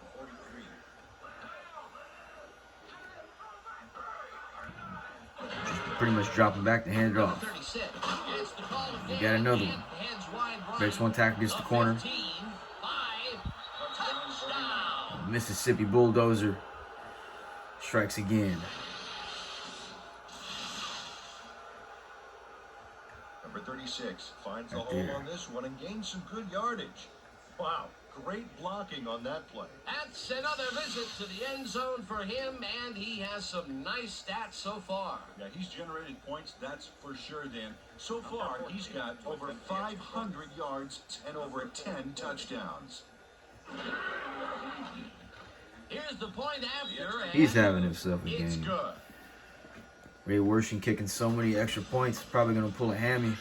S1: Just pretty much dropping back to hand it off.
S2: 36 gets the call
S1: We
S2: again
S1: got another
S2: and
S1: one.
S2: heads wide right.
S1: Breaks one tackle, gets the corner.
S2: 15, 5, touchdown.
S1: Mississippi Bulldozer strikes again.
S4: Number 36 finds the
S1: Right
S4: hole
S1: there.
S4: on this one and gains some good yardage. Wow, great blocking on that play.
S2: That's another visit to the end zone for him, and he has some nice stats so far.
S4: Yeah, he's generated points, that's for sure, Dan. So far, he's got over 500 yards and over 10 touchdowns.
S2: Here's the point after, and
S1: He's having himself a
S2: it's
S1: game.
S2: good.
S1: Ray Worsham kicking so many extra points, probably going to pull a hammy.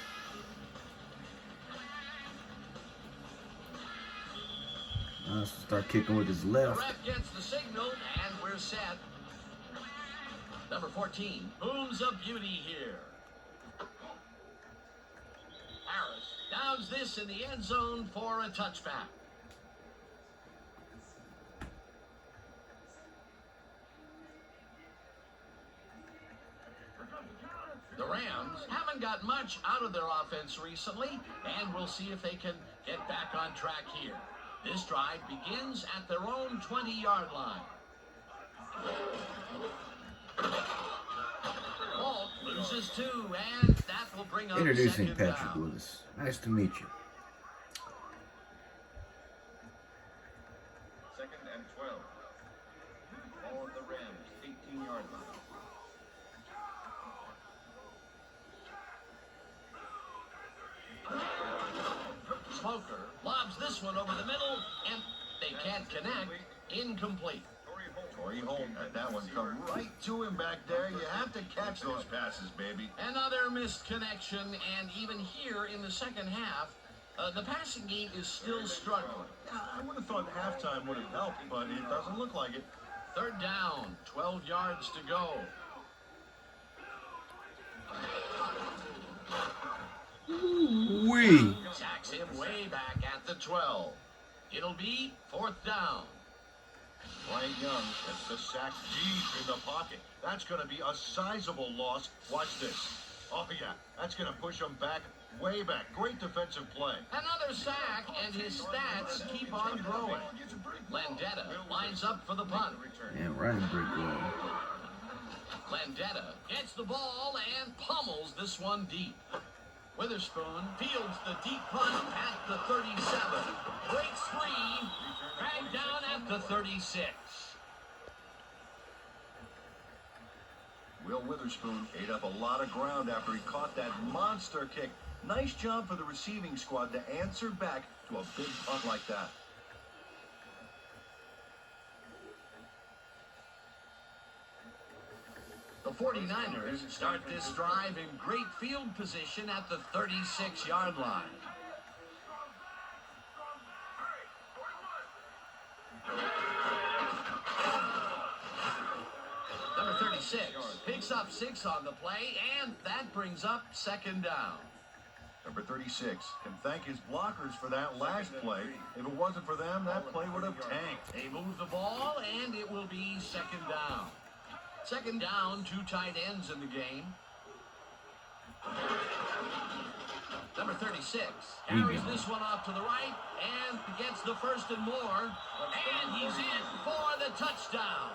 S1: Let's start kicking with his
S2: The
S1: left.
S2: ref gets the signal, and we're set. Number 14 booms a beauty here. Harris downs this in the end zone for a touchback. The Rams haven't got much out of their offense recently, and we'll see if they can get back on track here. This drive begins at their own 20-yard line. Walt loses 2, and that will bring up
S1: Introducing
S2: second
S1: Patrick
S2: down.
S1: Willis. Nice to meet you.
S3: Second and 12. Ball at the Rams, 18-yard line.
S2: Smoker lobs this one over the middle, and they can't connect. Incomplete.
S4: Torrey Holt had that one come right to him back there. You have to catch those passes, baby.
S2: Another missed connection, and even here in the second half, the passing game is still struggling.
S4: I would have thought halftime would have helped, but it doesn't look like it.
S2: Third down, 12 yards to go.
S1: Wee!
S2: Sacks him way back at the 12. It'll be fourth down.
S4: Bryant Young gets the sack deep in the pocket. That's going to be a sizable loss. Watch this. Oh, yeah. That's going to push him back, way back. Great defensive play.
S2: Another sack, and his stats keep on growing. Landetta lines up for the punt.
S1: And running break well.
S2: Landetta gets the ball and pummels this one deep. Witherspoon fields the deep punt at the 37. Great screen, dragged down at the 36.
S4: Will Witherspoon ate up a lot of ground after he caught that monster kick. Nice job for the receiving squad to answer back to a big punt like that.
S2: The 49ers start this drive in great field position at the 36-yard line. Number 36 picks up 6 on the play, and that brings up second down.
S4: Number 36 can thank his blockers for that last play. If it wasn't for them, that play would have tanked.
S2: They move the ball, and it will be second down. Second down, 2 tight ends in the game. Number 36 carries this one off to the right and gets the first and more. And he's in for the touchdown.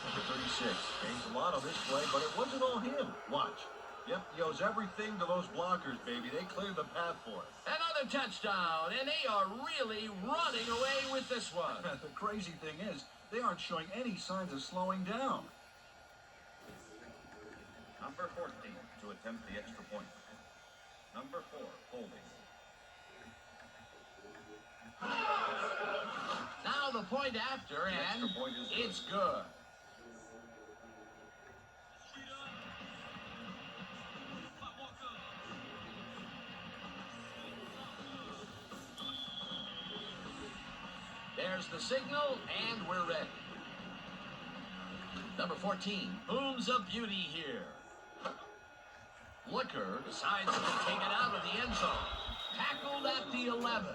S4: Number 36 gains a lot on this play, but it wasn't all him. Watch. Yep, he owes everything to those blockers, baby. They cleared the path for it.
S2: Another touchdown, and they are really running away with this one.
S4: The crazy thing is, they aren't showing any signs of slowing down.
S3: Number 14 to attempt the extra point. Number 4 holding.
S2: Now the point after, and
S3: extra point is good.
S2: it's good. There's the signal, and we're ready. Number 14 booms a beauty here. Looker decides to take it out of the end zone. Tackled at the 11.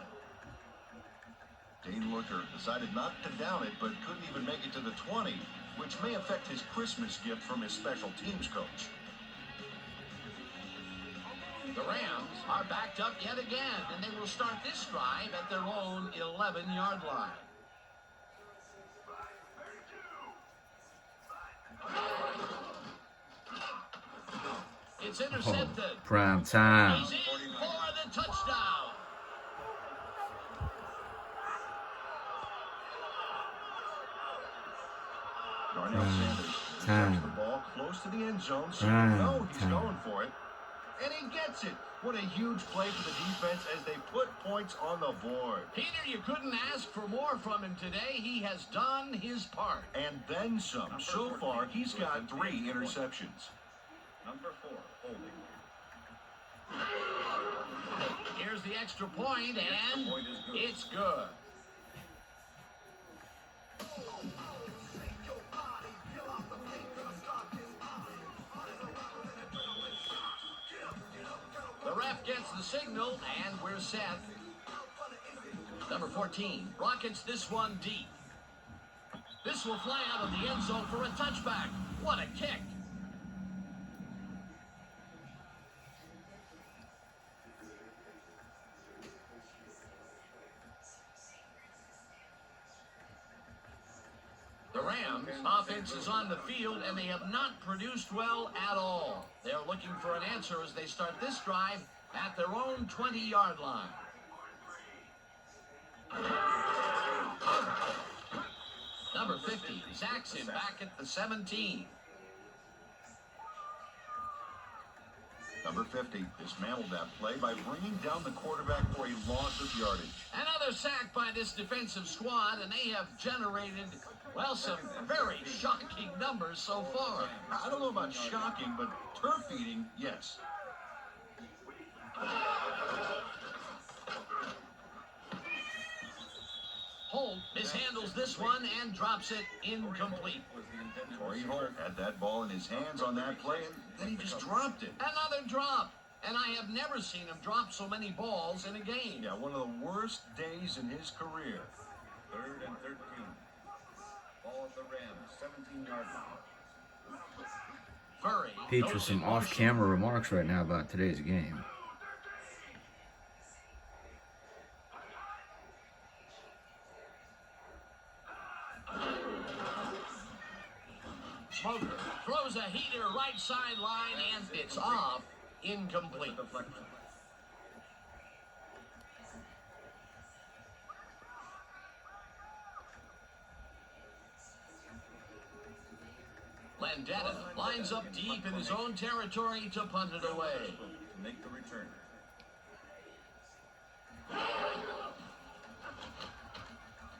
S4: Dane Looker decided not to down it, but couldn't even make it to the 20, which may affect his Christmas gift from his special teams coach.
S2: The Rams are backed up yet again, and they will start this drive at their own 11-yard line. It's intercepted.
S1: Prime time.
S2: He's in for the touchdown.
S4: Darnell Sanders
S1: time.
S4: the ball close to the end zone, so
S1: Prime
S4: you know he's
S1: time.
S4: going for it. And he gets it. What a huge play for the defense as they put points on the board.
S2: Peter, you couldn't ask for more from him today. He has done his part.
S4: And then some. So far, he's got 3 interceptions.
S3: Number 4 holding.
S2: Here's the extra point, and
S3: point is good.
S2: it's good. The ref gets the signal, and we're set. Number 14 rockets this one deep. This will fly out of the end zone for a touchback. What a kick. The Rams offense is on the field, and they have not produced well at all. They're looking for an answer as they start this drive at their own 20-yard line. Number 50 sacks him back at the 17.
S4: Number 50 dismantled that play by bringing down the quarterback for a loss of yardage.
S2: Another sack by this defensive squad, and they have generated, well, some very shocking numbers so far.
S4: I don't know about shocking, but turf eating, yes.
S2: Holt mishandles this one and drops it incomplete.
S4: Torrey Holt had that ball in his hands on that play, and then he just dropped it.
S2: Another drop. And I have never seen him drop so many balls in a game.
S4: Yeah, one of the worst days in his career.
S3: 3rd and 13. Ball at the Rams, 17-yard line.
S2: Furry.
S1: Peach
S2: goes
S1: with some
S2: in
S1: off-camera remarks right now about today's game.
S2: Smoker throws a heater right sideline, and it's off. Incomplete.
S3: Deflection.
S2: Landetta lines up deep in his own territory to punt it away.
S3: To make the return.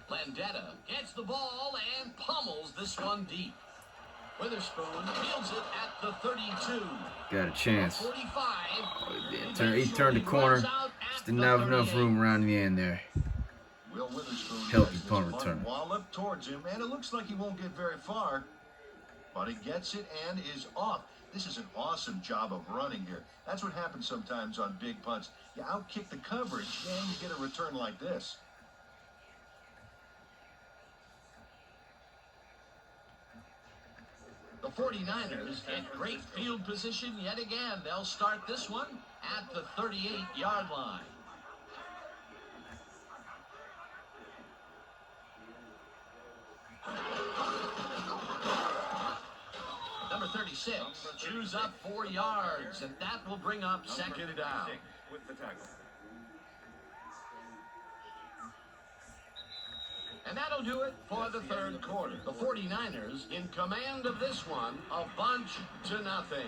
S2: Landetta gets the ball and pummels this one deep. Witherspoon fields it at the 32.
S1: Got a chance.
S2: 45.
S1: He turned the corner. Just didn't have enough room around the end there.
S4: Will Witherspoon
S1: Healthy
S4: gets this
S1: punt return.
S4: Wall up towards him, and it looks like he won't get very far. But he gets it and is off. This is an awesome job of running here. That's what happens sometimes on big punts. You outkick the coverage, and you get a return like this.
S2: The 49ers in great field position yet again. They'll start this one at the 38-yard line. Number 36 chews up 4 yards, and that will bring up second down.
S3: With the tackle.
S2: And that'll do it for the third quarter. The 49ers in command of this one, a bunch to nothing.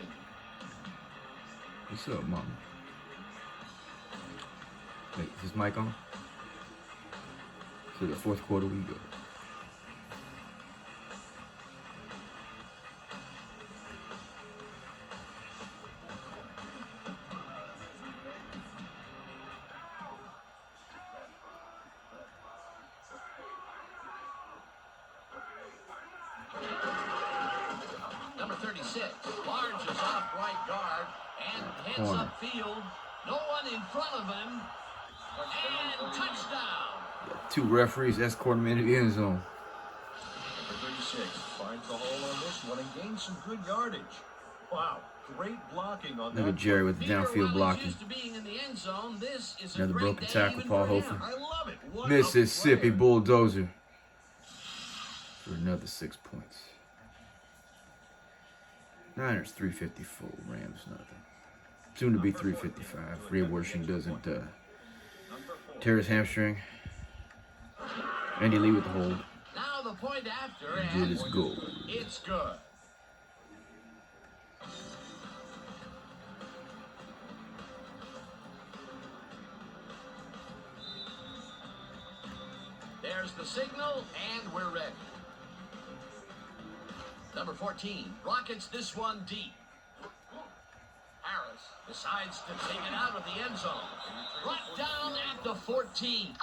S1: What's up, Mom? Wait, is his mic on? To the fourth quarter we go.
S2: Number 36 larges off right guard and heads
S1: Corner.
S2: upfield. No one in front of him. And touchdown.
S1: Two referees escorting him into the end zone.
S4: Number 36 finds the hole on this one and gains some good yardage. Wow, great blocking on that.
S1: Look at Jerry with the
S2: Peter,
S1: downfield
S2: while he's
S1: blocking.
S2: used to being in the end zone, this is a
S1: Another
S2: great
S1: broken
S2: day
S1: tackle,
S2: even
S1: Paul
S2: for him.
S1: Hofer.
S4: I love it. What a
S1: Mississippi
S4: player.
S1: Bulldozer for another 6 points. Niners 354, Rams nothing. Soon to be 355. Rhea Worshing doesn't tear his hamstring. Andy Lee with the hold.
S2: Now the point after,
S1: And it is
S2: and
S1: goal.
S2: it's good. There's the signal, and we're ready. Number 14 rockets this one deep. Harris decides to take it out of the end zone. Brought down at the 14.